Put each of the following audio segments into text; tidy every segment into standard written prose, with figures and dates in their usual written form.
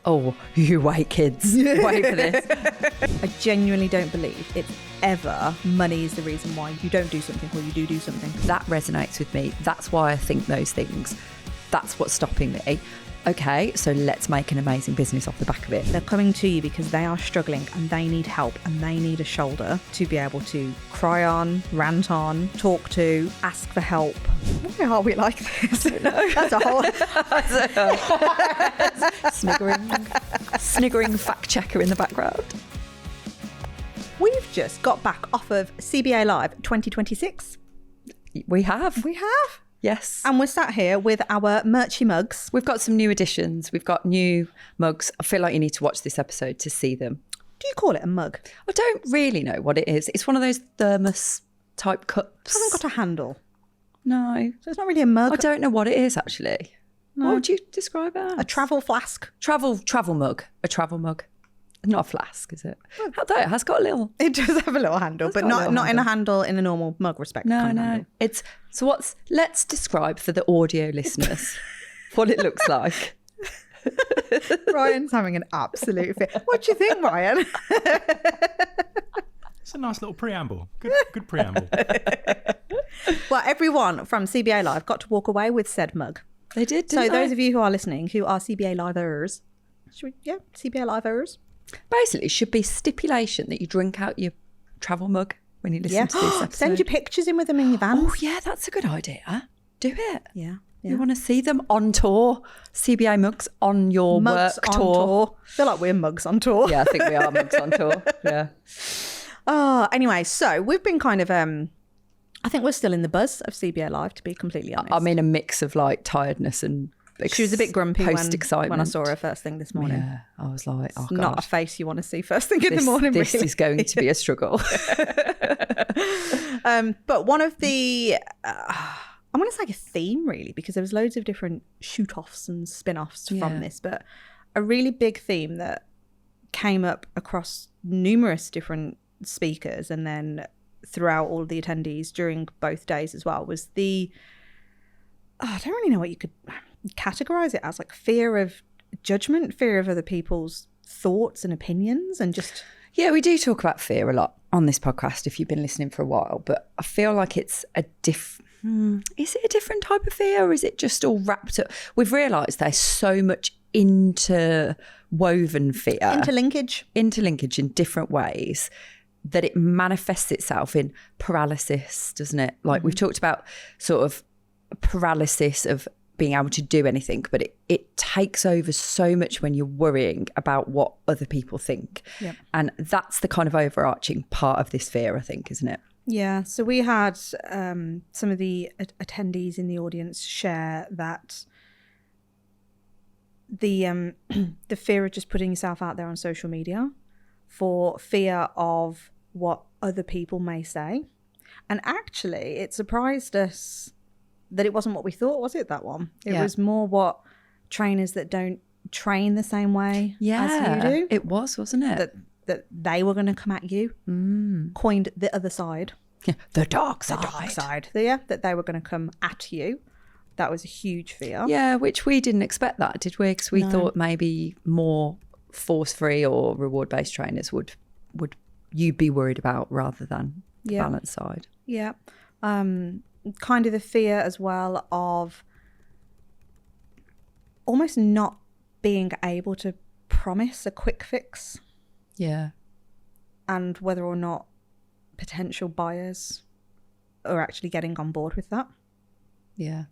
Oh, you wait, kids. Wait for this. I genuinely don't believe it's ever money is the reason why you don't do something or you do something. That resonates with me. That's why I think those things. That's what's stopping me. Okay, so let's make an amazing business off the back of it. They're coming to you because they are struggling and they need help and they need a shoulder to be able to cry on, rant on, talk to, ask for help. Why are we like this? No. That's a whole... Sniggering fact checker in the background. We've just got back off of CBA Live 2026. We have. Yes. And we're sat here with our merchy mugs. We've got some new additions. We've got new mugs. I feel like you need to watch this episode to see them. Do you call it a mug? I don't really know what it is. It's one of those thermos type cups. It hasn't got a handle. No. So it's not really a mug. I don't know what it is, actually. No. What would you describe it as? A travel flask. Travel mug. A travel mug. Not a flask, is it? Although it has got a little... It does have a little handle, but not in a handle in a normal mug respect. No. Let's describe for the audio listeners what it looks like. Ryan's having an absolute fit. What do you think, Ryan? It's a nice little preamble. Good preamble. Well, everyone from CBA Live got to walk away with said mug. They did, So those of you who are listening, who are CBA Livers, CBA Livers. Basically, it should be stipulation that you drink out your travel mug when you listen to this episode. Send your pictures in with them in your van. Oh, yeah, that's a good idea. Do it. Yeah. You want to see them on tour? CBA mugs on your mugs work on tour. I feel like we're mugs on tour. Yeah, I think we are mugs on tour. Yeah. Oh, anyway, so we've been kind of... I think we're still in the buzz of CBA Live, to be completely honest. I'm in a mix of like tiredness and she was a bit grumpy post-excitement. when I saw her first thing this morning. Yeah, I was like, oh, it's God. not a face you want to see first thing in the morning. This really. is going to be a struggle. But one of the, I want to say a theme really, because there was loads of different shoot-offs and spin-offs from this, but a really big theme that came up across numerous different speakers and then throughout all of the attendees during both days as well was the, I don't really know what you could categorize it as, like fear of judgment, fear of other people's thoughts and opinions, and just... Yeah, we do talk about fear a lot on this podcast if you've been listening for a while, but I feel like it's a is it a different type of fear, or is it just all wrapped up? We've realised there's so much interwoven fear. Interlinkage in different ways that it manifests itself in paralysis, doesn't it? Like we've talked about sort of paralysis of being able to do anything, but it takes over so much when you're worrying about what other people think. Yep. And that's the kind of overarching part of this fear, I think, isn't it? Yeah. So we had some of the attendees in the audience share that the fear of just putting yourself out there on social media for fear of what other people may say. And actually, it surprised us that it wasn't what we thought, was it, that one? It was more what trainers that don't train the same way as you do. It was, wasn't it? That they were going to come at you, coined the other side. The dark side. The dark side. That they were going to come at you. That was a huge fear. Yeah, which we didn't expect that, did we? Because we thought maybe more force-free or reward-based trainers would you be worried about rather than the balance side. Yeah. Kind of the fear as well of almost not being able to promise a quick fix. Yeah. And whether or not potential buyers are actually getting on board with that. Yeah.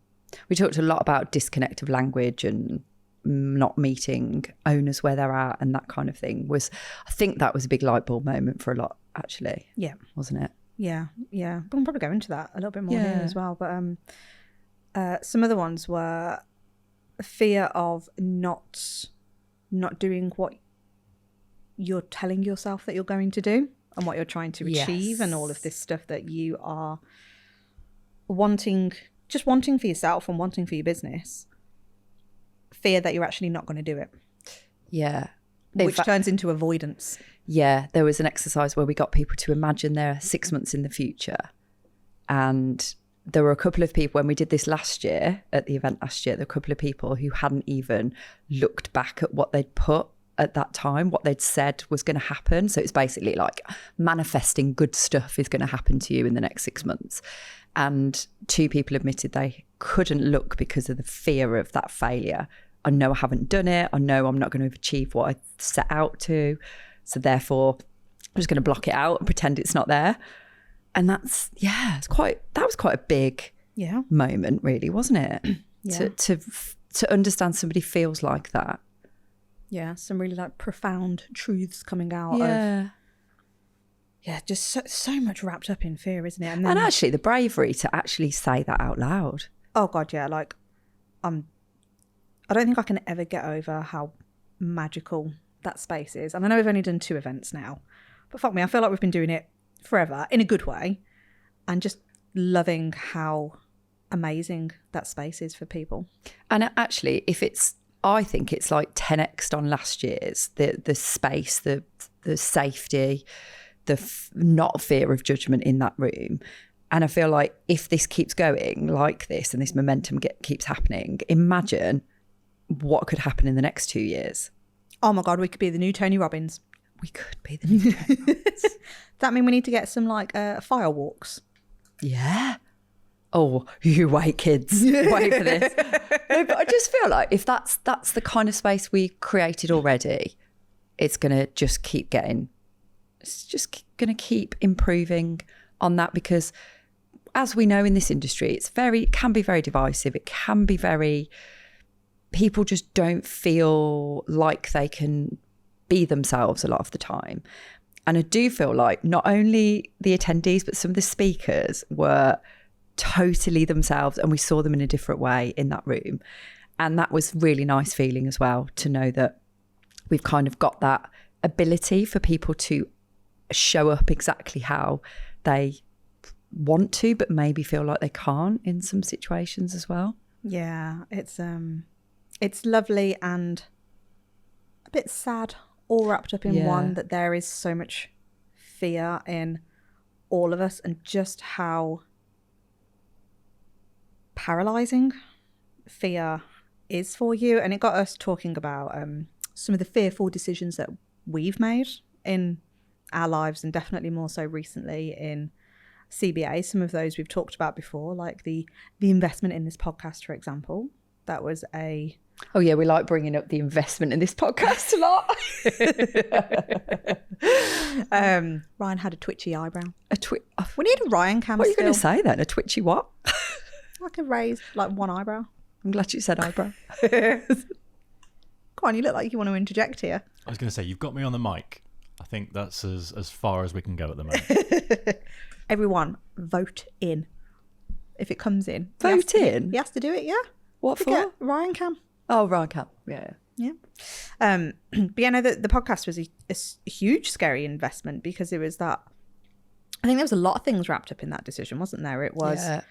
We talked a lot about disconnective language and not meeting owners where they're at and that kind of thing. I think that was a big light bulb moment for a lot, actually. Yeah. Wasn't it? Yeah. But we'll probably go into that a little bit more here as well. But some other ones were fear of not doing what you're telling yourself that you're going to do and what you're trying to achieve, and all of this stuff that you are wanting for yourself and wanting for your business. Fear that you're actually not going to do it. Yeah. Which turns into avoidance. Yeah, there was an exercise where we got people to imagine they're 6 months in the future and there were a couple of people when we did this last year at the event last year, there were a couple of people who hadn't even looked back at what they'd put at that time, what they'd said was going to happen. So it's basically like manifesting good stuff is going to happen to you in the next 6 months. And 2 people admitted they couldn't look because of the fear of that failure. I know I haven't done it. I know I'm not going to achieve what I set out to. So therefore, I'm just going to block it out and pretend it's not there. And that was quite a big moment, really, wasn't it? Yeah. To understand somebody feels like that. Yeah, some really like profound truths coming out of just so much wrapped up in fear, isn't it? And actually the bravery to actually say that out loud. Oh God, yeah. Like, I don't think I can ever get over how magical that space is. And I know we've only done 2 events now, but fuck me, I feel like we've been doing it forever in a good way, and just loving how amazing that space is for people. And actually, I think it's like 10x'd on last year's, the space, the safety, not fear of judgment in that room. And I feel like if this keeps going like this and this momentum keeps happening, imagine what could happen in the next 2 years. Oh my God, we could be the new Tony Robbins. We could be the new Tony Robbins. Does that mean we need to get some like fire walks? Yeah. Oh, you wait, kids. Wait for this. No, but I just feel like if that's the kind of space we created already, it's going to just keep improving on that, because as we know in this industry, it can be very divisive. It can be people just don't feel like they can be themselves a lot of the time. And I do feel like not only the attendees, but some of the speakers were totally themselves, and we saw them in a different way in that room. And that was really nice feeling as well, to know that we've kind of got that ability for people to show up exactly how they want to, but maybe feel like they can't in some situations as well. Yeah, it's lovely and a bit sad, all wrapped up in one, that there is so much fear in all of us, and just how paralyzing fear is for you. And it got us talking about some of the fearful decisions that we've made in our lives, and definitely more so recently in CBA. Some of those we've talked about before, like the investment in this podcast, for example. That was Oh yeah, we like bringing up the investment in this podcast a lot. Ryan had a twitchy eyebrow. We need a Ryan cam. What are you going to say then? A twitchy what? Like a raised, like one eyebrow. I'm glad you said eyebrow. Come on, you look like you want to interject here. I was going to say, you've got me on the mic. I think that's as far as we can go at the moment. Everyone, vote in. If it comes in. Vote in? He has to do it, yeah. What for? Ryan cam. Oh, Ryan cam. Yeah. But yeah, no, the podcast was a huge, scary investment, because it was that, I think there was a lot of things wrapped up in that decision, wasn't there? It was. Yeah.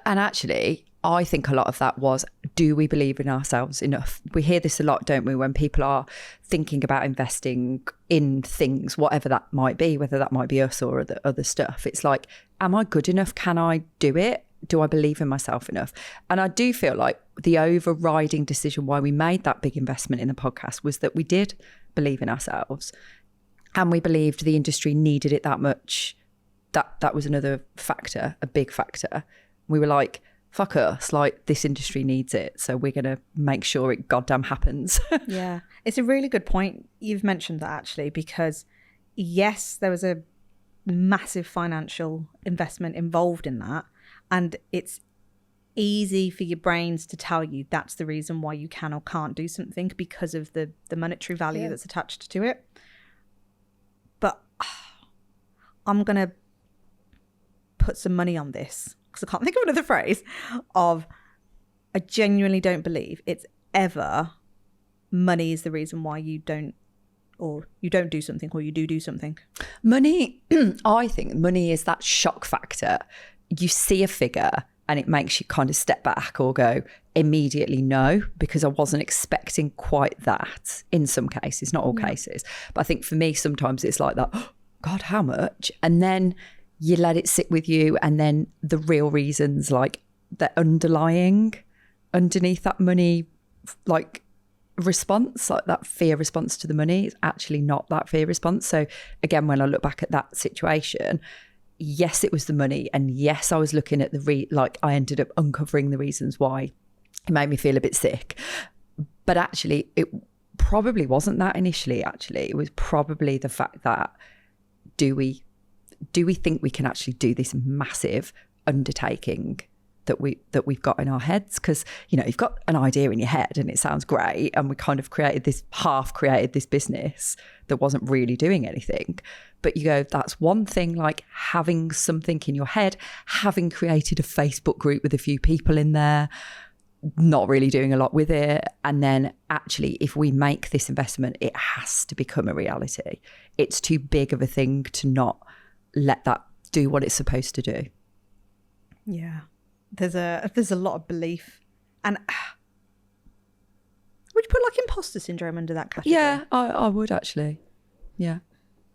And actually, I think a lot of that was, do we believe in ourselves enough? We hear this a lot, don't we, when people are thinking about investing in things, whatever that might be, whether that might be us or other stuff. It's like, am I good enough? Can I do it? Do I believe in myself enough? And I do feel like the overriding decision why we made that big investment in the podcast was that we did believe in ourselves, and we believed the industry needed it that much. That was another factor, a big factor. We were like, fuck us, like this industry needs it, so we're going to make sure it goddamn happens. Yeah, it's a really good point you've mentioned that, actually, because yes, there was a massive financial investment involved in that, and it's easy for your brains to tell you that's the reason why you can or can't do something, because of the monetary value that's attached to it. But I'm going to put some money on this, because I can't think of another phrase, of I genuinely don't believe it's ever money is the reason why you don't do something, or you do something. Money, I think money is that shock factor. You see a figure and it makes you kind of step back or go immediately no, because I wasn't expecting quite that in some cases, not all cases. But I think for me, sometimes it's like that, oh, God, how much? And then you let it sit with you, and then the real reasons, like the underlying underneath that money, like response, like that fear response to the money, is actually not that fear response. So again, when I look back at that situation, yes, it was the money, and yes, I was looking at I ended up uncovering the reasons why it made me feel a bit sick. But actually, it probably wasn't that initially. Actually, it was probably the fact that do we think we can actually do this massive undertaking that we've got in our heads? Because, you know, you've got an idea in your head and it sounds great, and we kind of created this business that wasn't really doing anything. But you go, that's one thing, like having something in your head, having created a Facebook group with a few people in there, not really doing a lot with it. And then actually, if we make this investment, it has to become a reality. It's too big of a thing to not let that do what it's supposed to do. Yeah. There's a lot of belief. And would you put like imposter syndrome under that category? Yeah, I would actually. Yeah.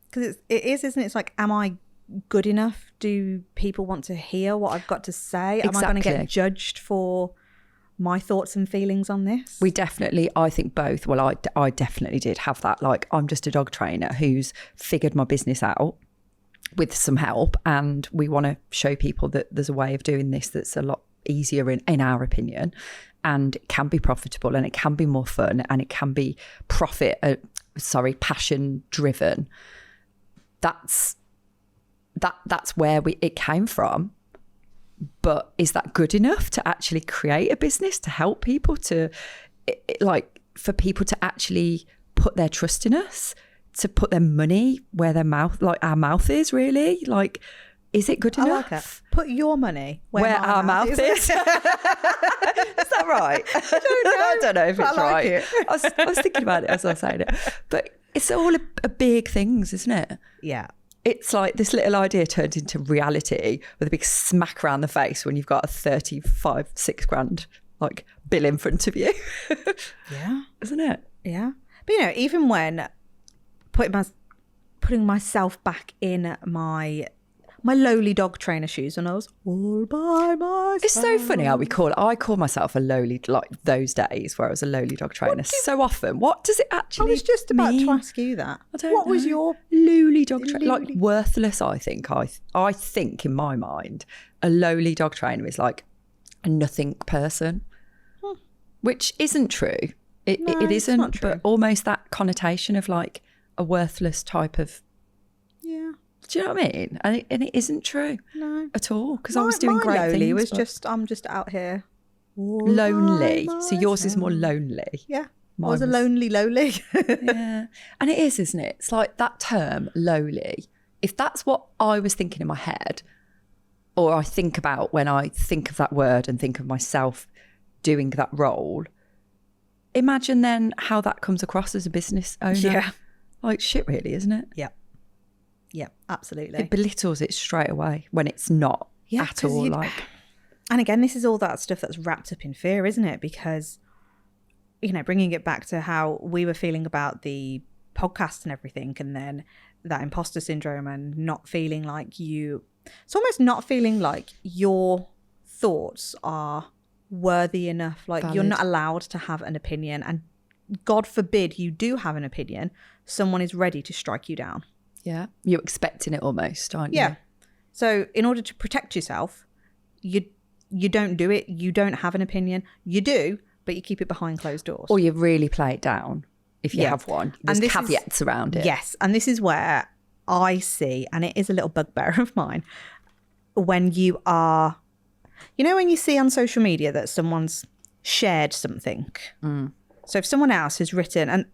Because it is, isn't it? It's like, am I good enough? Do people want to hear what I've got to say? Am I going to get judged for my thoughts and feelings on this? We definitely, I think both. Well, I definitely did have that. Like, I'm just a dog trainer who's figured my business out with some help, and we want to show people that there's a way of doing this that's a lot easier in our opinion, and it can be profitable, and it can be more fun, and it can be passion driven. That's where it came from. But is that good enough to actually create a business to help people for people to actually put their trust in us, to put their money where their mouth, like our mouth is, really? Like, is it good enough? I like it. Put your money where our mouth is. Is that right? I don't know if it's right. It. I was thinking about it as I was saying it. But it's all a big things, isn't it? Yeah. It's like this little idea turns into reality with a big smack around the face when you've got a 6 grand like bill in front of you. Yeah. Isn't it? Yeah. But, you know, even when putting myself back in my lowly dog trainer shoes when I was all by myself. It's so funny how I call myself a lowly, like those days where I was a lowly dog trainer so often. What does it actually mean? I was just about to ask you that. What was your lowly dog trainer? Like worthless, I think. I think in my mind, a lowly dog trainer is like a nothing person, which isn't true. It isn't, not true. But almost that connotation of like a worthless type of. Yeah. Do you know what I mean? And it isn't true at all, because I was doing great lowly things. I'm just out here lonely. So yours is more lonely. Yeah. I was a lonely lowly. Yeah. And it is, isn't it? It's like that term, lowly. If that's what I was thinking in my head, or I think about when I think of that word and think of myself doing that role, imagine then how that comes across as a business owner. Yeah. Like shit, really, isn't it? Yeah. Yeah, absolutely. It belittles it straight away when it's not at all. And again, this is all that stuff that's wrapped up in fear, isn't it? Because, you know, bringing it back to how we were feeling about the podcast and everything, and then that imposter syndrome and not feeling like it's almost not feeling like your thoughts are worthy enough. Like valid. You're not allowed to have an opinion, and God forbid you do have an opinion, someone is ready to strike you down. Yeah, you're expecting it almost, aren't you? Yeah. So in order to protect yourself, you don't do it. You don't have an opinion. You do, but you keep it behind closed doors. Or you really play it down if you have one. There's caveats around it. Yes, and this is where I see, and it is a little bugbear of mine, when you are, you know, when you see on social media that someone's shared something. So if someone else has written, and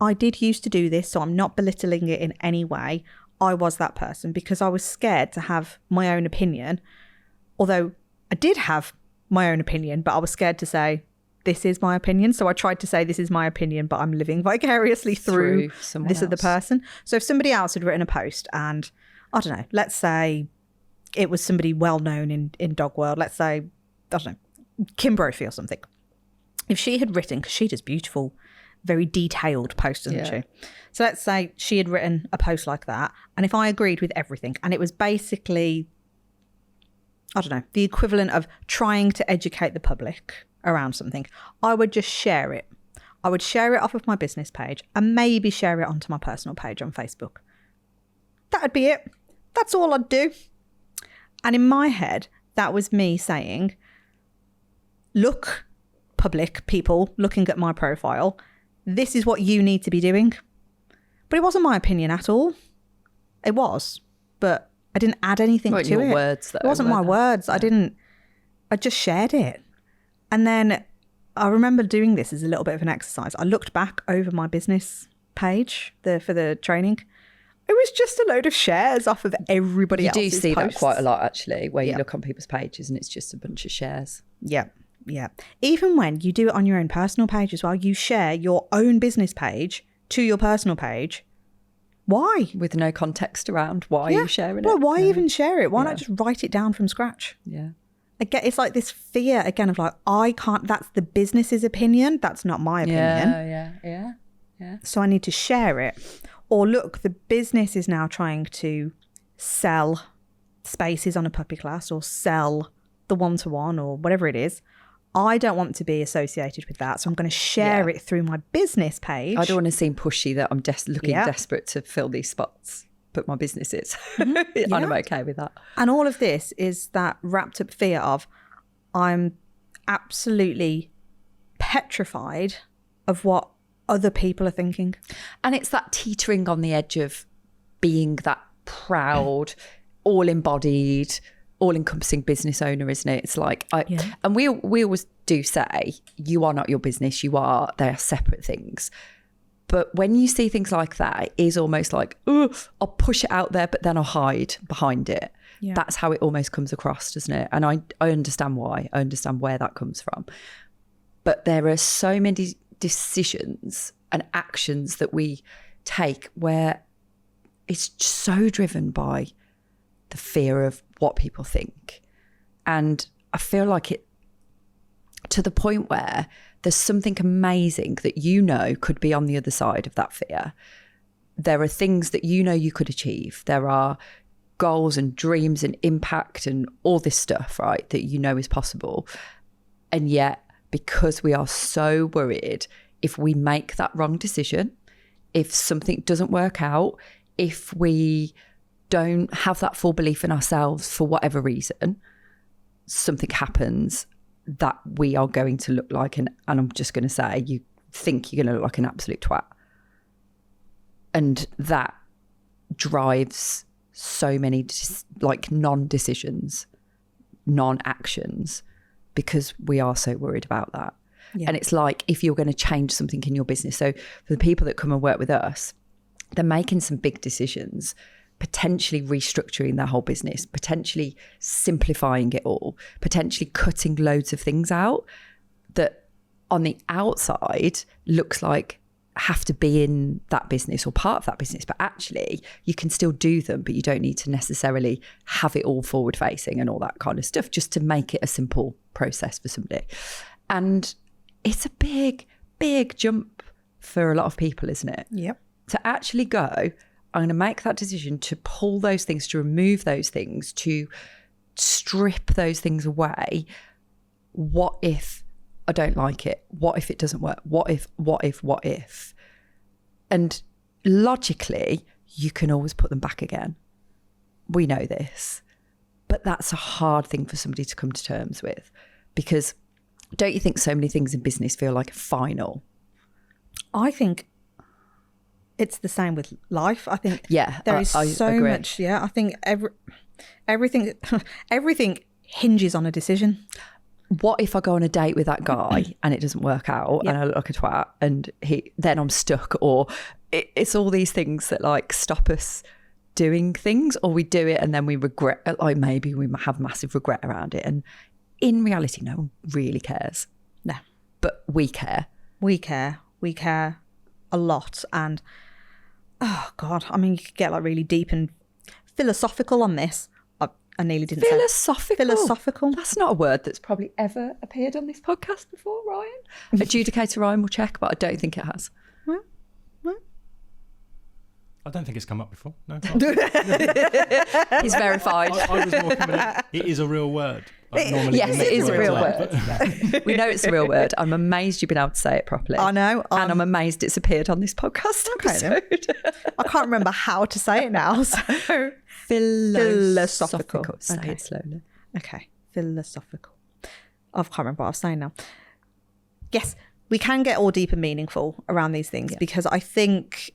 I did used to do this, so I'm not belittling it in any way. I was that person because I was scared to have my own opinion. Although I did have my own opinion, but I was scared to say, this is my opinion. So I tried to say, this is my opinion, but I'm living vicariously through this other person. So if somebody else had written a post and, I don't know, let's say it was somebody well-known in dog world, let's say, I don't know, Kim Brophy or something. If she had written, because she does beautiful very detailed post, doesn't she? So let's say she had written a post like that, and if I agreed with everything, and it was basically, I don't know, the equivalent of trying to educate the public around something, I would just share it. I would share it off of my business page and maybe share it onto my personal page on Facebook. That'd be it. That's all I'd do. And in my head, that was me saying, look, public people looking at my profile, this is what you need to be doing. But it wasn't my opinion at all. It was, but I didn't add anything to your it. Words, though, it wasn't my words. Yeah. I just shared it. And then I remember doing this as a little bit of an exercise. I looked back over my business page for the training. It was just a load of shares off of everybody else's You do see posts. that quite a lot, actually, where you look on people's pages and it's just a bunch of shares. Yeah. Yeah. Even when you do it on your own personal page as well, you share your own business page to your personal page. Why? With no context around why you're sharing Well, it. why even share it? Why not just write it down from scratch? Yeah. Again, it's like this fear again of like, I can't, that's the business's opinion. That's not my opinion. Yeah. So I need to share it. Or look, the business is now trying to sell spaces on a puppy class or sell the one-to-one or whatever it is. I don't want to be associated with that. So I'm going to share it through my business page. I don't want to seem pushy that I'm looking desperate to fill these spots, but my business is. And I'm okay with that. And all of this is that wrapped up fear of I'm absolutely petrified of what other people are thinking. And it's that teetering on the edge of being that proud, all-embodied, all-encompassing business owner, isn't it? It's like, and we always do say, you are not your business, they are separate things. But when you see things like that, it is almost like, oh, I'll push it out there, but then I'll hide behind it. Yeah. That's how it almost comes across, doesn't it? And I understand why. I understand where that comes from. But there are so many decisions and actions that we take where it's so driven by the fear of what people think. And I feel like it to the point where there's something amazing that could be on the other side of that fear. There are things that you could achieve. There are goals and dreams and impact and all this stuff, right, that is possible. And yet, because we are so worried, if we make that wrong decision, if something doesn't work out, if we don't have that full belief in ourselves for whatever reason, something happens that we are going to look like, and I'm just going to say, you think you're going to look like an absolute twat. And that drives so many non-decisions, non-actions, because we are so worried about that. Yeah. And it's like, if you're going to change something in your business, so for the people that come and work with us, they're making some big decisions, potentially restructuring their whole business, potentially simplifying it all, potentially cutting loads of things out that on the outside looks like have to be in that business or part of that business, but actually you can still do them, but you don't need to necessarily have it all forward facing and all that kind of stuff, just to make it a simple process for somebody. And it's a big jump for a lot of people, isn't it? Yep. To actually go, I'm going to make that decision to pull those things, to remove those things, to strip those things away. What if I don't like it? What if it doesn't work? What if? And logically, you can always put them back again. We know this. But that's a hard thing for somebody to come to terms with, because don't you think so many things in business feel like final? I think it's the same with life. I think there is so agree. much. Yeah, I think everything hinges on a decision. What if I go on a date with that guy and it doesn't work out and I look like a twat and then I'm stuck? Or it's all these things that like stop us doing things, or we do it and then we regret, like maybe we have massive regret around it. And in reality, no one really cares. No. But we care. We care a lot. And oh God, I mean, you could get like really deep and philosophical on this. I nearly didn't say philosophical. That's not a word that's probably ever appeared on this podcast before, Ryan. Adjudicator Ryan will check, but I don't think it has. I don't think it's come up before. No. He's verified. I was more committed. It is a real word. Yes, it is a real word. But... We know it's a real word. I'm amazed you've been able to say it properly. I know. And I'm amazed it's appeared on this podcast episode. I can't remember how to say it now. So philosophical. Say it slowly. Okay. Philosophical. I can't remember what I was saying now. Yes, we can get all deep and meaningful around these things because I think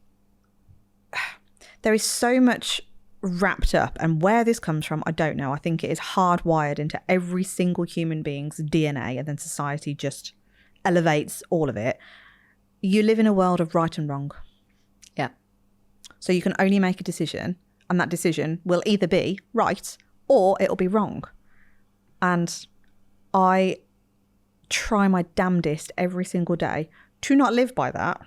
there is so much wrapped up, and where this comes from, I don't know. I think it is hardwired into every single human being's DNA, and then society just elevates all of it. You live in a world of right and wrong. Yeah. So you can only make a decision, and that decision will either be right or it'll be wrong. And I try my damnedest every single day to not live by that.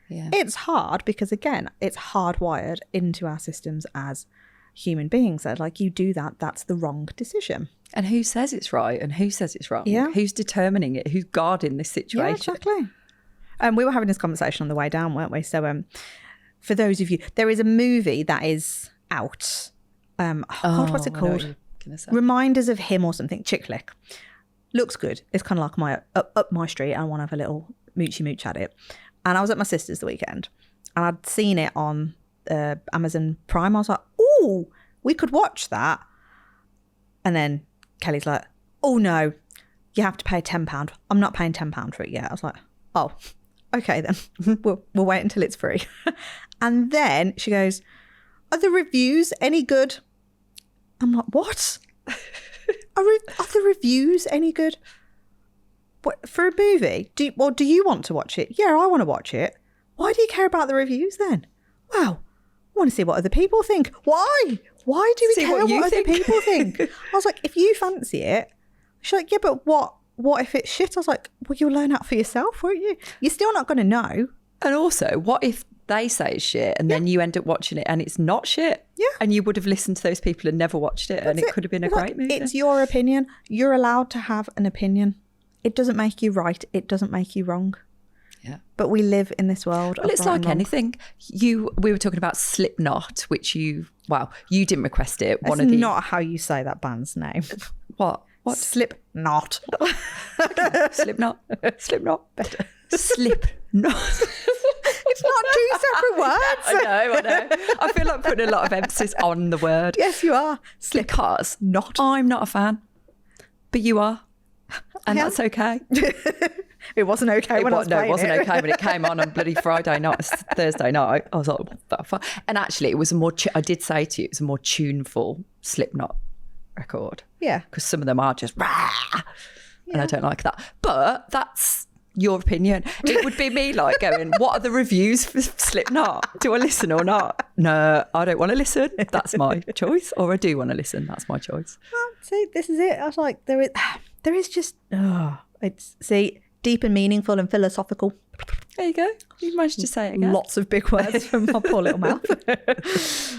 Yeah. It's hard because, again, it's hardwired into our systems as human beings. That like, you do that, that's the wrong decision. And who says it's right and who says it's wrong? Yeah. Who's determining it? Who's guarding this situation? Yeah, exactly. We were having this conversation on the way down, weren't we? So for those of you, there is a movie that is out. God, what's it called? Reminders of Him or something. Chick flick. Looks good. It's kind of like my up my street. I want to have a little moochy mooch at it. And I was at my sister's the weekend and I'd seen it on Amazon Prime. I was like, oh, we could watch that. And then Kelly's like, oh no, you have to pay £10. I'm not paying £10 for it yet. I was like, oh, okay then. we'll wait until it's free. And then she goes, are the reviews any good? I'm like, what? Are the reviews any good? What, for a movie? Do you want to watch it? Yeah, I want to watch it. Why do you care about the reviews then? Well, I want to see what other people think. Why? Why do we care what other people think? I was like, if you fancy it. She's like, yeah, but what if it's shit? I was like, well, you'll learn out for yourself, won't you? You're still not going to know. And also, what if they say it's shit and then you end up watching it and it's not shit? Yeah. And you would have listened to those people and never watched it. And it could have been a great movie. It's your opinion. You're allowed to have an opinion. It doesn't make you right. It doesn't make you wrong. Yeah. But we live in this world. Well, it's like anything. We were talking about Slipknot, which you didn't request it. That's not how you say that band's name. What? Slipknot. Slipknot. Slipknot. Better. Slipknot. It's not two separate words. I know. I feel like putting a lot of emphasis on the word. Yes, you are. Because I'm not a fan, but you are. And that's okay. It wasn't okay when I was playing it wasn't okay when it came on bloody Friday night, Thursday night. I was like, what the fuck? And actually, it was I did say to you, it was a more tuneful Slipknot record. Yeah. Because some of them are just rah, and I don't like that. But that's your opinion. It would be me like going, what are the reviews for Slipknot? Do I listen or not? No, I don't want to listen. That's my choice. Or I do want to listen. That's my choice. Well, see, this is it. I was like, there is just, deep and meaningful and philosophical. There you go. You managed to say it again. Lots of big words from my poor little mouth.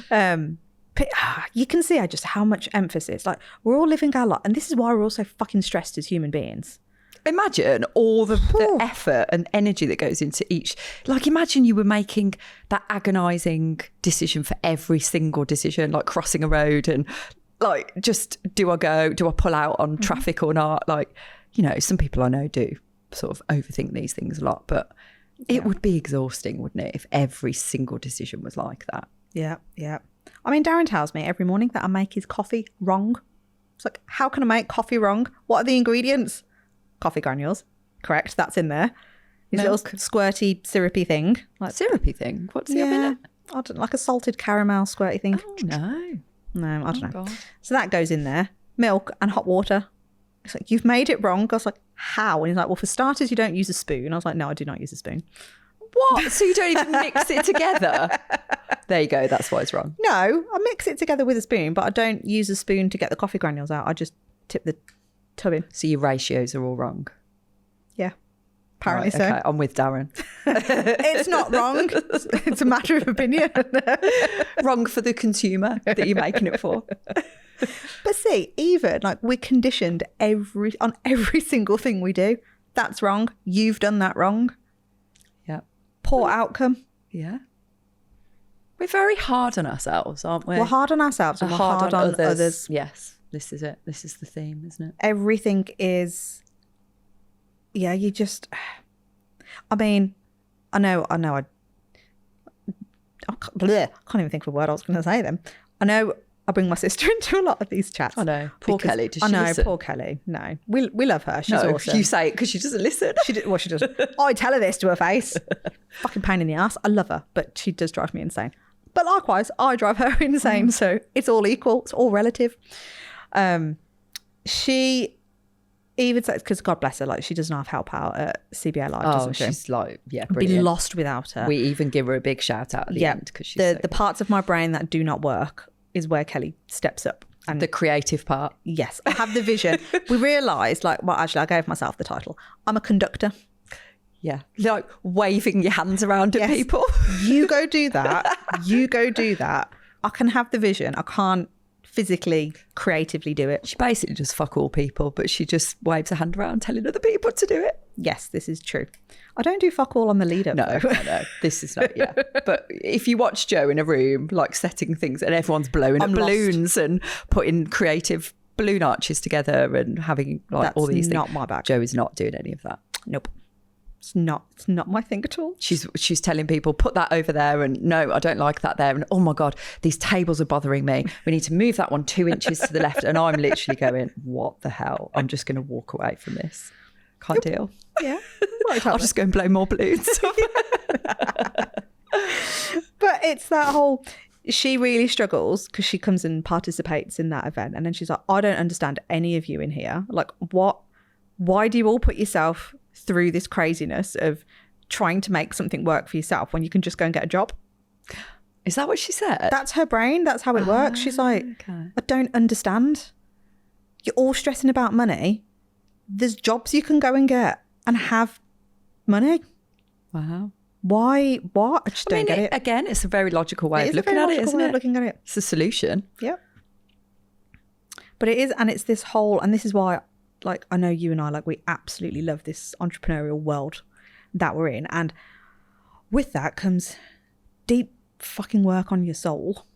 But you can see just how much emphasis, like, we're all living our life. And this is why we're all so fucking stressed as human beings. Imagine all the effort and energy that goes into each. Like, imagine you were making that agonising decision for every single decision, like crossing a road and like, just do I pull out on traffic or not? Like, some people I know do sort of overthink these things a lot, but it would be exhausting, wouldn't it, if every single decision was like that? Yeah, yeah. I mean, Darren tells me every morning that I make his coffee wrong. It's like, how can I make coffee wrong? What are the ingredients? Coffee granules. Correct, that's in there. His little squirty, syrupy thing. Like, syrupy thing? What's the in it? I don't know, like a salted caramel squirty thing. Oh, no. No, I don't know. God. So that goes in there. Milk and hot water. It's like, you've made it wrong. I was like, how? And he's like, well, for starters, you don't use a spoon. I was like, no, I do not use a spoon. What? So you don't even mix it together? There you go. That's why it's wrong. No, I mix it together with a spoon, but I don't use a spoon to get the coffee granules out. I just tip the tub in. So your ratios are all wrong? Yeah. Apparently so. Okay, I'm with Darren. It's not wrong. It's a matter of opinion. Wrong for the consumer that you're making it for. But see, even like, we're conditioned on every single thing we do. That's wrong. You've done that wrong. Yeah. Poor outcome. Yeah. We're very hard on ourselves, aren't we? We're hard on ourselves and we're hard on others. Yes, this is it. This is the theme, isn't it? Everything is, you just, I mean, I can't even think of a word I was going to say then. I know I bring my sister into a lot of these chats. I know. Poor Kelly. Does she listen? Poor Kelly. No. We love her. She's awesome. You say it because she doesn't listen. She doesn't. I tell her this to her face. Fucking pain in the ass. I love her, but she does drive me insane. But likewise, I drive her insane. So it's all equal. It's all relative. She even says, because God bless her, like she doesn't have help out at CBA Live, doesn't she? She's like, I'd be lost without her. We even give her a big shout out at the end because she's the parts of my brain that do not work is where Kelly steps up. And the creative part. Yes, I have the vision. We realised, actually, I gave myself the title. I'm a conductor. Yeah, like waving your hands around at people. You go do that. You go do that. I can have the vision. I can't physically, creatively do it. She basically just fuck all people, but she just waves her hand around telling other people to do it. Yes, this is true. I don't do fuck all on the lead up. No, this is not, But if you watch Joe in a room, like setting things and everyone's blowing up balloons and putting creative balloon arches together and having all these things. That's not my bag. Joe is not doing any of that. Nope. It's not my thing at all. She's telling people, put that over there, and no, I don't like that there, and oh my God, these tables are bothering me. We need to move that one 2 inches to the left. And I'm literally going, what the hell? I'm just going to walk away from this. Can't deal. Yeah. I'll just go and blow more balloons. But it's that whole, she really struggles because she comes and participates in that event. And then she's like, I don't understand any of you in here. Like, why do you all put yourself through this craziness of trying to make something work for yourself when you can just go and get a job? Is that what she said? That's her brain. That's how it works. She's like, okay. I don't understand. You're all stressing about money. There's jobs you can go and get and have money. Wow. Why? What? I just don't get it. Again, it's a very logical way of looking at it, isn't it? Looking at it. It's a solution. Yep. But it is, and it's this whole, and this is why, like, I know you and I, like, we absolutely love this entrepreneurial world that we're in. And with that comes deep fucking work on your soul,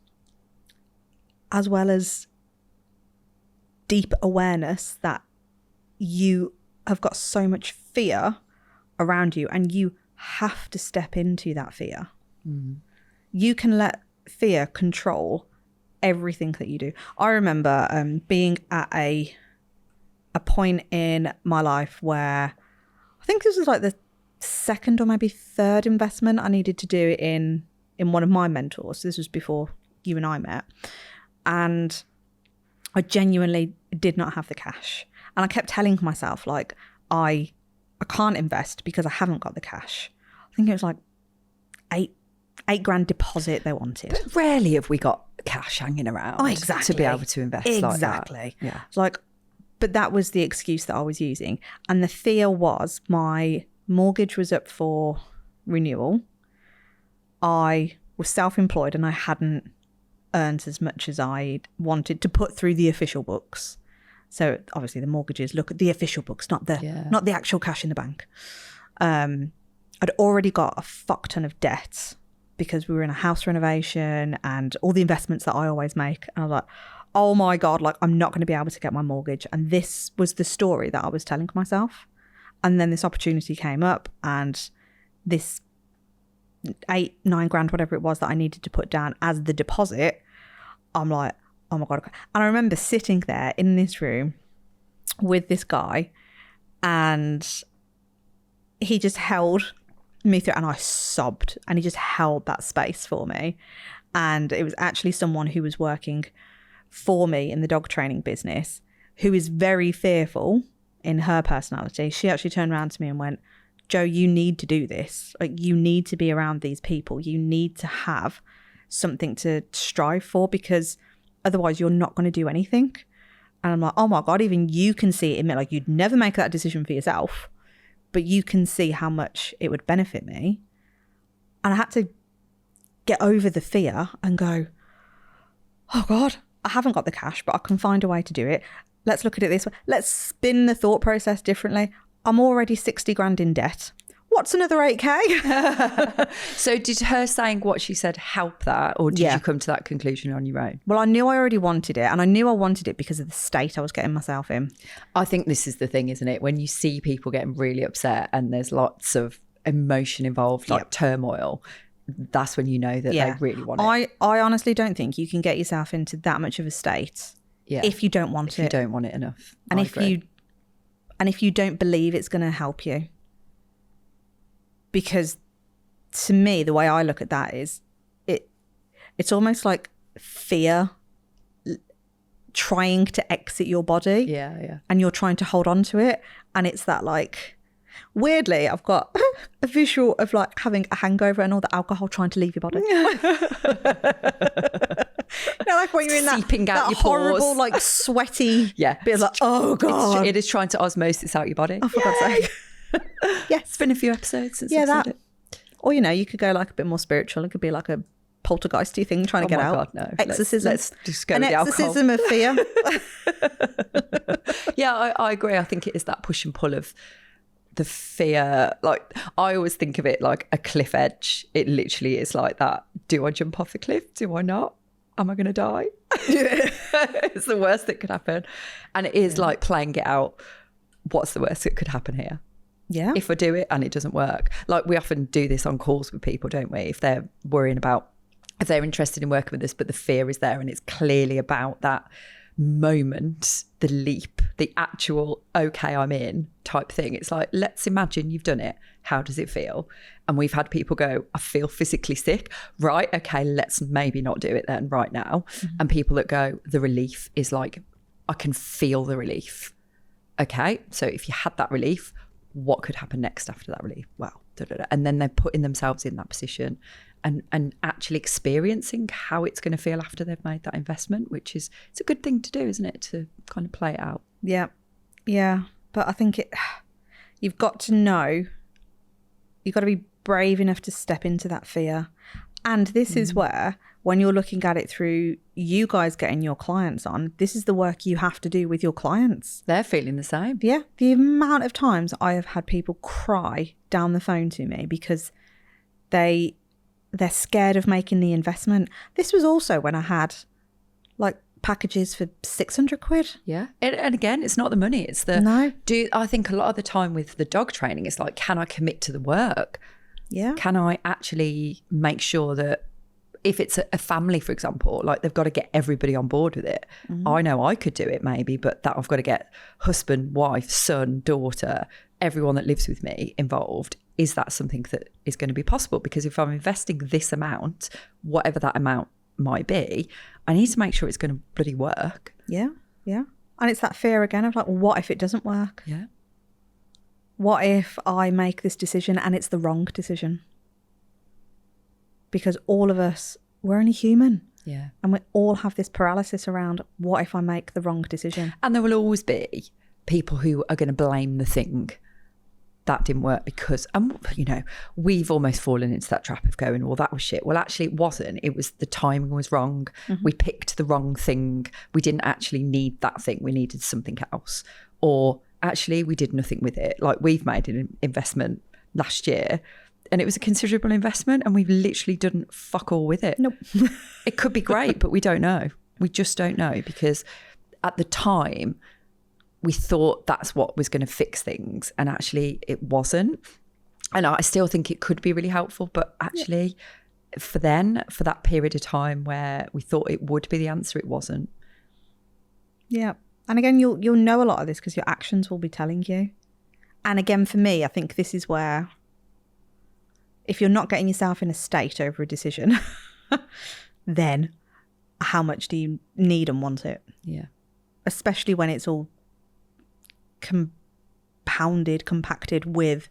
as well as deep awareness that you have got so much fear around you and you have to step into that fear. You can let fear control everything that you do. I remember being at a point in my life where I think this was like the second or maybe third investment I needed to do in one of my mentors. So this was before you and I met. And I genuinely did not have the cash. And I kept telling myself, like, I can't invest because I haven't got the cash. I think it was like $8,000 deposit they wanted. But rarely have we got cash hanging around to be able to invest like that. Exactly. Yeah. It's like, but that was the excuse that I was using. And the fear was my mortgage was up for renewal. I was self-employed and I hadn't earned as much as I wanted to put through the official books. So obviously the mortgages look at the official books, not the actual cash in the bank. I'd already got a fuck ton of debt because we were in a house renovation and all the investments that I always make. And I was like, oh my God, like I'm not going to be able to get my mortgage. And this was the story that I was telling myself. And then this opportunity came up and this $8,000-9,000, whatever it was that I needed to put down as the deposit. I'm like, oh my God. And I remember sitting there in this room with this guy and he just held me through and I sobbed and he just held that space for me. And it was actually someone who was working for me in the dog training business who is very fearful in her personality. She actually turned around to me and went, Joe, you need to do this. Like, you need to be around these people. You need to have something to strive for because otherwise you're not going to do anything. And I'm like, oh my God, even you can see it in me. Like, you'd never make that decision for yourself, but you can see how much it would benefit me. And I had to get over the fear and go, oh God, I haven't got the cash, but I can find a way to do it. Let's look at it this way. Let's spin the thought process differently. I'm already $60,000 in debt. what's another 8K? So did her saying what she said help that, or did Yeah. you come to that conclusion on your own? Well, I knew I already wanted it, and I knew I wanted it because of the state I was getting myself in. I think this is the thing, isn't it? When you see people getting really upset and there's lots of emotion involved, like turmoil, that's when you know that they really want it. I honestly don't think you can get yourself into that much of a state if you don't want it. If you don't want it enough. And I if agree. you don't believe it's going to help you. Because to me, the way I look at that is it's almost like fear trying to exit your body. Yeah. And you're trying to hold on to it. And it's that like, weirdly, I've got a visual of like having a hangover and all the alcohol trying to leave your body. Like when you're in Seeping out that your horrible, pores. like sweaty Yeah. bit of like, oh God. It is trying to osmosis out your body. Oh, for God's sake. Yes. It's been a few episodes since Yeah, I've that. said it. Or, you could go like a bit more spiritual. It could be like a poltergeisty thing trying to get out. God, no. Exorcism. Let's just go An with the alcohol. exorcism of fear. Yeah, I agree. I think it is that push and pull of the fear. Like, I always think of it like a cliff edge. It literally is like that. Do I jump off the cliff? Do I not? Am I going to die? It's the worst that could happen. And it is like playing it out. What's the worst that could happen here? Yeah. If I do it and it doesn't work. Like, we often do this on calls with people, don't we? If they're worrying about, if they're interested in working with us, but the fear is there and it's clearly about that moment, the leap, the actual, okay, I'm in type thing. It's like, let's imagine you've done it. How does it feel? And we've had people go, I feel physically sick. Right, okay, let's maybe not do it then right now. Mm-hmm. And people that go, the relief is like, I can feel the relief. Okay, so if you had that relief, what could happen next after that relief? Well, and then they're putting themselves in that position and actually experiencing how it's going to feel after they've made that investment, which is, it's a good thing to do, isn't it? To kind of play it out. Yeah. Yeah. But I think you've got to know, you've got to be brave enough to step into that fear. And this is where, when you're looking at it through you guys getting your clients on, this is the work you have to do with your clients. They're feeling the same. Yeah. The amount of times I have had people cry down the phone to me because they're scared of making the investment. This was also when I had like packages for 600 quid. Yeah. And again, it's not the money. It's the, I think a lot of the time with the dog training, it's like, can I commit to the work? Yeah. Can I actually make sure that if it's a family, for example, like they've got to get everybody on board with it. I know I could do it maybe, but that I've got to get husband, wife, son, daughter, everyone that lives with me involved. Is that something that is going to be possible? Because if I'm investing this amount, whatever that amount might be, I need to make sure it's going to bloody work. Yeah. Yeah. And it's that fear again of like, what if it doesn't work? Yeah. What if I make this decision and it's the wrong decision? Because all of us, we're only human. Yeah. And we all have this paralysis around, what if I make the wrong decision? And there will always be people who are going to blame the thing that didn't work because, we've almost fallen into that trap of going, well, that was shit. Well, actually it wasn't. It was the timing was wrong. Mm-hmm. We picked the wrong thing. We didn't actually need that thing. We needed something else. Or actually we did nothing with it. Like, we've made an investment last year and it was a considerable investment and we've literally done fuck all with it. Nope. It could be great, but we don't know. We just don't know, because at the time we thought that's what was going to fix things and actually it wasn't. And I still think it could be really helpful, but actually for that period of time where we thought it would be the answer, it wasn't. Yeah. And again, you'll know a lot of this because your actions will be telling you. And again, for me, I think this is where, if you're not getting yourself in a state over a decision, then how much do you need and want it? Yeah. Especially when it's all compacted with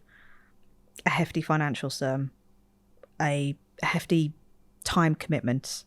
a hefty financial sum, a hefty time commitment.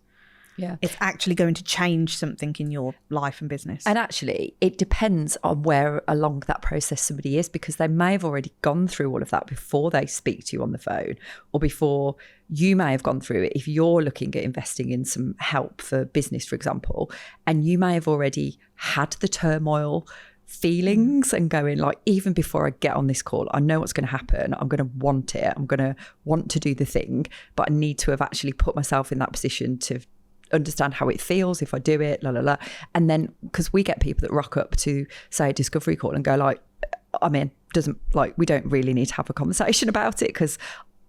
Yeah. It's actually going to change something in your life and business. And actually, it depends on where along that process somebody is, because they may have already gone through all of that before they speak to you on the phone, or before you may have gone through it. If you're looking at investing in some help for business, for example, and you may have already had the turmoil feelings and going like, even before I get on this call, I know what's going to happen. I'm going to want it. I'm going to want to do the thing, but I need to have actually put myself in that position to understand how it feels if I do it, And then, because we get people that rock up to say a discovery call and go like, I'm in, we don't really need to have a conversation about it because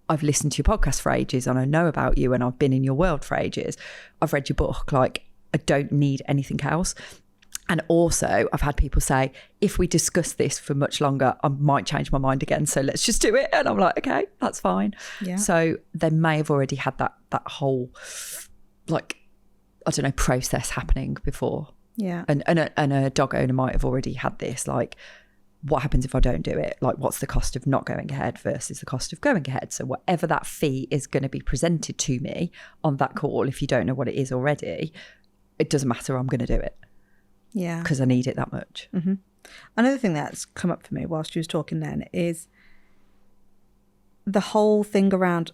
I've listened to your podcast for ages and I know about you and I've been in your world for ages. I've read your book. Like, I don't need anything else. And also, I've had people say, if we discuss this for much longer, I might change my mind again. So let's just do it. And I'm like, okay, that's fine. Yeah. So they may have already had that whole, like, I don't know, process happening before. Yeah. And a dog owner might have already had this, like, what happens if I don't do it? Like, what's the cost of not going ahead versus the cost of going ahead? So whatever that fee is going to be presented to me on that call, if you don't know what it is already, it doesn't matter. I'm going to do it. Yeah. Because I need it that much. Mm-hmm. Another thing that's come up for me whilst you was talking then is the whole thing around,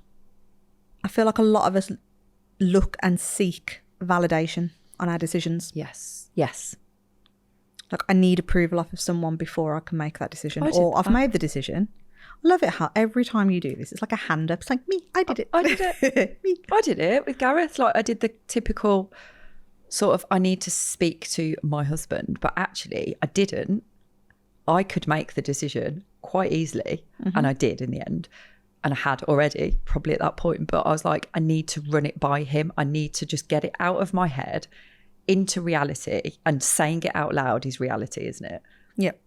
I feel like a lot of us look and seek validation on our decisions. Yes. Like, I need approval off of someone before I can make that decision. Or I've made the decision. I love it how every time you do this, it's like a hand up. It's like, me, I did it. I did it. Me. I did it with Gareth. Like, I did the typical sort of, I need to speak to my husband, but actually I didn't. I could make the decision quite easily, and I did in the end. And I had already, probably at that point, but I was like, I need to run it by him. I need to just get it out of my head into reality, and saying it out loud is reality, isn't it? Yep.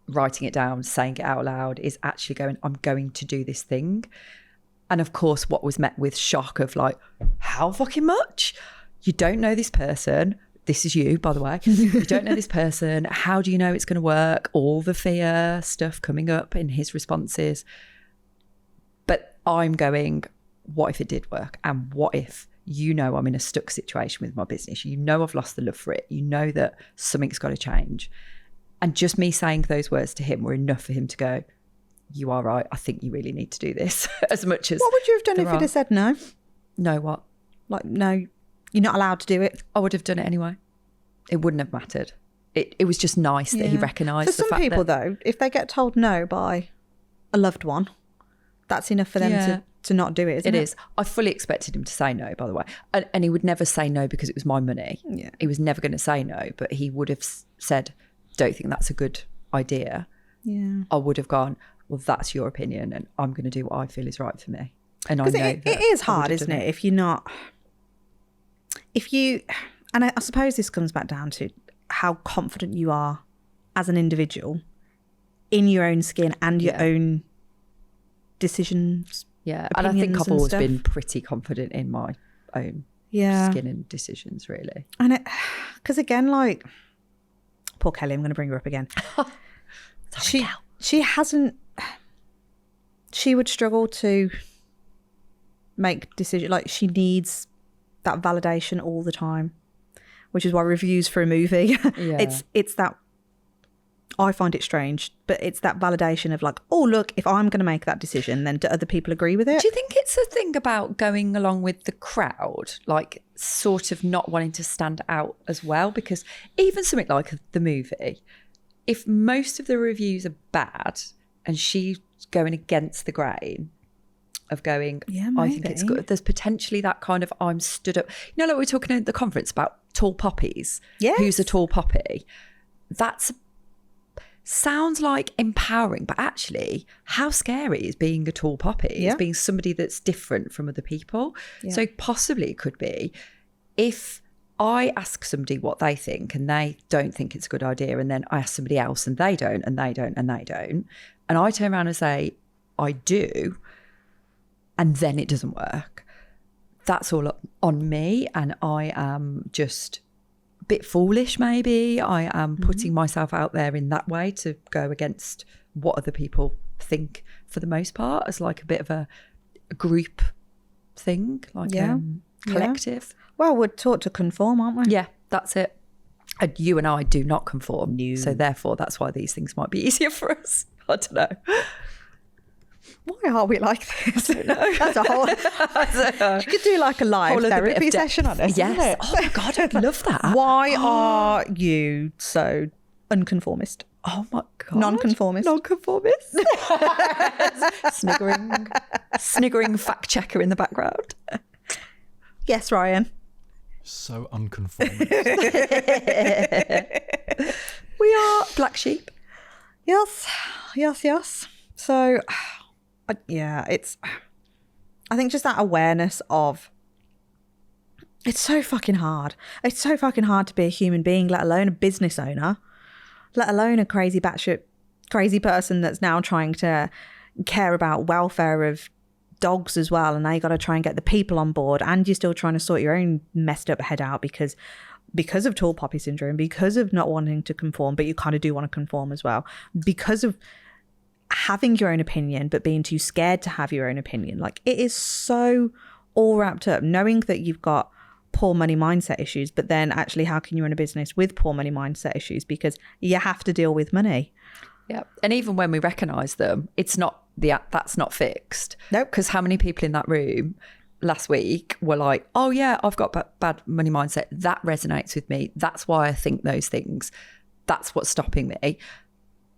Writing it down, saying it out loud is actually going, I'm going to do this thing. And of course, what was met with shock of like, how fucking much? You don't know this person. This is you, by the way. You don't know this person. How do you know it's going to work? All the fear stuff coming up in his responses. But I'm going, what if it did work? And what if, you know, I'm in a stuck situation with my business? You know, I've lost the love for it. You know that something's got to change. And just me saying those words to him were enough for him to go, you are right. I think you really need to do this. As much as, what would you have done if he'd have said no? No, what? Like, no, you're not allowed to do it. I would have done it anyway. It wouldn't have mattered. It was just nice that he recognised the fact that... For some people, though, if they get told no by a loved one, that's enough for them to not do it, isn't it? It is. I fully expected him to say no, by the way. And he would never say no because it was my money. Yeah. He was never going to say no, but he would have said, don't think that's a good idea. Yeah. I would have gone, well, that's your opinion and I'm going to do what I feel is right for me. And I know it is hard, isn't it? If you're not... And I suppose this comes back down to how confident you are as an individual in your own skin and your own decisions. Yeah, and I think I've always been pretty confident in my own skin and decisions, really. And because again, like, poor Kelly, I'm going to bring her up again. She hasn't, she would struggle to make decisions. Like, she needs that validation all the time, which is why reviews for a movie, it's that, I find it strange, but it's that validation of like, oh, look, if I'm going to make that decision, then do other people agree with it? Do you think it's a thing about going along with the crowd, like sort of not wanting to stand out as well? Because even something like the movie, if most of the reviews are bad and she's going against the grain of going, I think it's good, there's potentially that kind of, I'm stood up. You know, like we were talking at the conference about tall poppies. Yes. Who's a tall poppy? That's sounds like empowering, but actually how scary is being a tall poppy? Is being somebody that's different from other people. So possibly it could be if I ask somebody what they think and they don't think it's a good idea, and then I ask somebody else and they don't and they don't and they don't, and I turn around and say I do, and then it doesn't work, that's all on me, and I am just a bit foolish maybe. I am putting myself out there in that way to go against what other people think, for the most part, as like a bit of a group thing, like collective. Well, we're taught to conform, aren't we? Yeah, that's it. And you and I do not conform. No. So therefore, that's why these things might be easier for us. I don't know. Why are we like this? That's a whole... You could do like a live therapy session on this. Yes. Oh my God, I'd love that. Why are you so Unconformist. Oh my God. Nonconformist. Nonconformist. Sniggering fact checker in the background. Yes, Ryan. So unconformist. We are black sheep. Yes. So, yeah, I think just that awareness of, it's so fucking hard. It's so fucking hard to be a human being, let alone a business owner, let alone a crazy batshit, crazy person that's now trying to care about welfare of dogs as well. And now you got to try and get the people on board, and you're still trying to sort your own messed up head out because of tall poppy syndrome, because of not wanting to conform, but you kind of do want to conform as well, because of having your own opinion but being too scared to have your own opinion. Like, it is so all wrapped up, knowing that you've got poor money mindset issues, but then actually how can you run a business with poor money mindset issues, because you have to deal with money. Yeah. And even when we recognise them, that's not fixed. Nope. Because how many people in that room last week were like, oh yeah, I've got bad money mindset. That resonates with me. That's why I think those things. That's what's stopping me.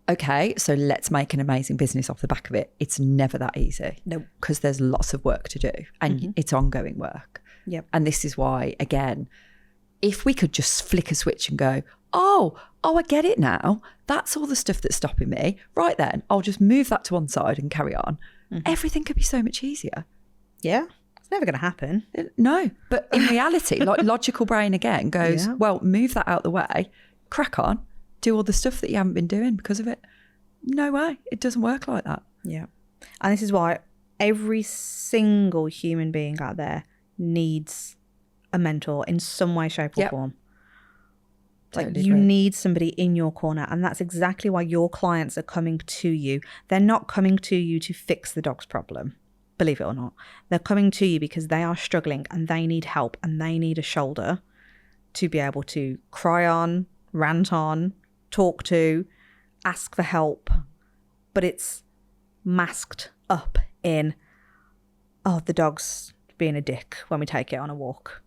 Okay, so let's make an amazing business off the back of it. It's never that easy. Nope. Because there's lots of work to do, and it's ongoing work. Yep. And this is why, again, if we could just flick a switch and go, oh, I get it now. That's all the stuff that's stopping me. Right then, I'll just move that to one side and carry on. Everything could be so much easier. Yeah. It's never going to happen. No, but in reality, like, logical brain again goes, well, move that out the way, crack on, do all the stuff that you haven't been doing because of it. No way. It doesn't work like that. Yeah. And this is why every single human being out there needs a mentor in some way, shape or form. Like, Totally you agree. need somebody in your corner, and that's exactly why your clients are coming to you. They're not coming to you to fix the dog's problem, believe it or not. They're coming to you because they are struggling and they need help, and they need a shoulder to be able to cry on, rant on, talk to, ask for help. But it's masked up in, oh, the dog's being a dick when we take it on a walk.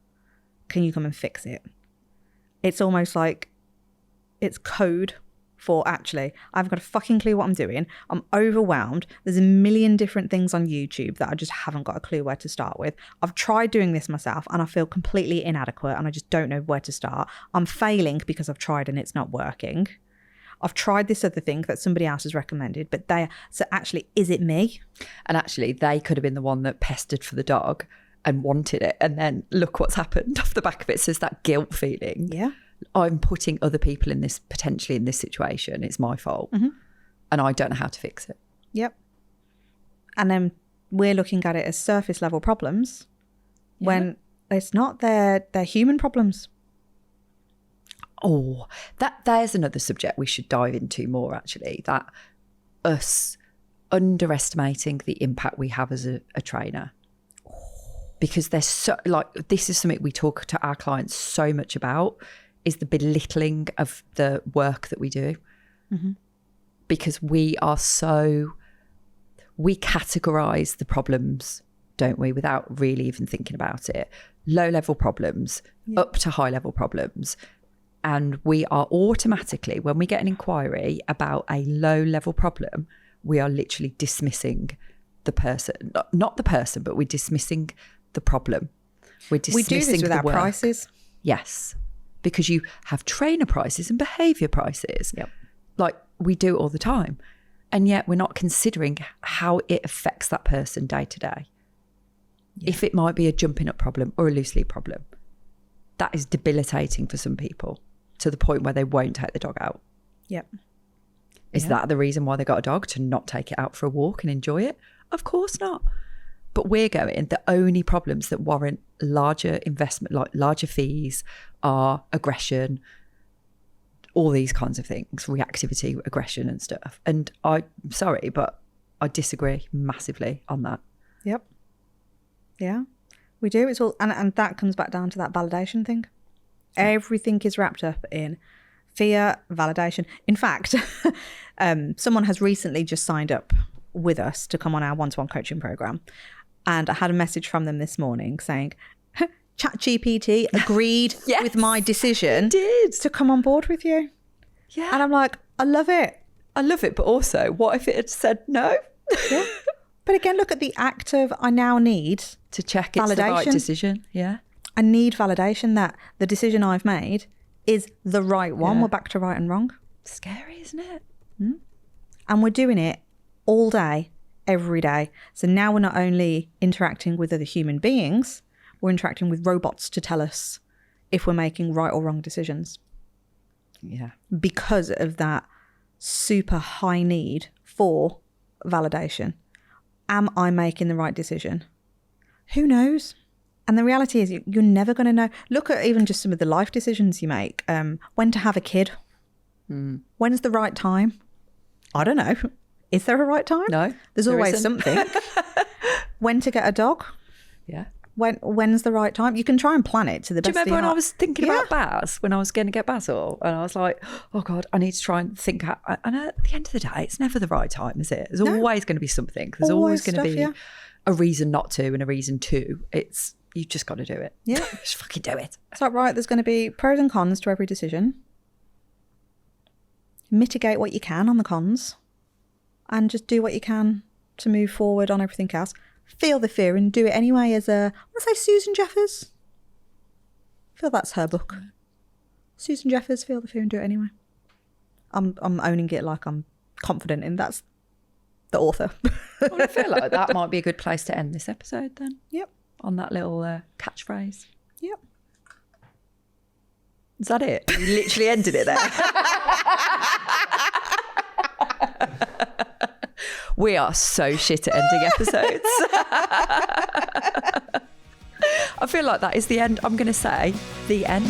Can you come and fix it? It's almost like it's code for, actually, I've got a fucking clue what I'm doing. I'm overwhelmed. There's a million different things on YouTube that I just haven't got a clue where to start with. I've tried doing this myself and I feel completely inadequate and I just don't know where to start. I'm failing because I've tried and it's not working. I've tried this other thing that somebody else has recommended, but so actually, is it me? And actually, they could have been the one that pestered for the dog and wanted it. And then look what's happened off the back of it. So it's that guilt feeling. Yeah. I'm putting other people potentially in this situation. It's my fault. And I don't know how to fix it. Yep. And then we're looking at it as surface level problems when it's not. They're human problems. Oh, there's another subject we should dive into more, actually, that us underestimating the impact we have as a trainer. Because there's this is something we talk to our clients so much about, is the belittling of the work that we do. Because we categorize the problems, don't we, without really even thinking about it. Low level problems, up to high level problems. And we are automatically, when we get an inquiry about a low level problem, we are literally dismissing the person, not the person, but we're dismissing the problem. We do this with our prices. Yes, because you have trainer prices and behaviour prices. Yep. Like, we do it all the time. And yet we're not considering how it affects that person day to day. If it might be a jumping up problem or a loose lead problem, that is debilitating for some people to the point where they won't take the dog out. Yep. Is that the reason why they got a dog? To not take it out for a walk and enjoy it? Of course not. But we're going, the only problems that warrant larger investment, like larger fees, are aggression, all these kinds of things, reactivity, aggression and stuff. And I'm sorry, but I disagree massively on that. Yep. Yeah, we do. It's all, and that comes back down to that validation thing. Everything is wrapped up in fear, validation. In fact, someone has recently just signed up with us to come on our one-to-one coaching program. And I had a message from them this morning saying, ChatGPT agreed with my decision to come on board with you. Yeah. And I'm like, I love it. I love it, but also, what if it had said no? Yeah. But again, look at the act of I now need To check it's the right validation. decision. Yeah. I need validation that the decision I've made is the right one. Yeah. We're back to right and wrong. Scary, isn't it? And we're doing it all day, every day. So now we're not only interacting with other human beings, we're interacting with robots to tell us if we're making right or wrong decisions Yeah. because of that super high need for validation. Am I making the right decision? Who knows? And the reality is you're never going to know. Look at even just some of the life decisions you make. When to have a kid. When's the right time? I don't know. Is there a right time? No. There's there always isn't. something. When to get a dog? Yeah. When's the right time? You can try and plan it to the Do you best of remember your when I heart. was thinking about Baz, when I was going to get Basil, and I was like, oh God, I need to try and think. And at the end of the day, it's never the right time, is it? There's always going to be something. There's always going to be a reason not to and a reason to. You just got to do it. Yeah. Just fucking do it. It's like, right, there's going to be pros and cons to every decision. Mitigate what you can on the cons and just do what you can to move forward on everything else. Feel the fear and do it anyway. As I want to say Susan Jeffers. I feel that's her book. Susan Jeffers, Feel the Fear and Do It Anyway. I'm owning it like I'm confident in that's the author. Well, I feel like that might be a good place to end this episode then. Yep. On that little catchphrase. Yep. Is that it? You literally ended it there. We are so shit at ending episodes. I feel like that is the end. I'm going to say the end.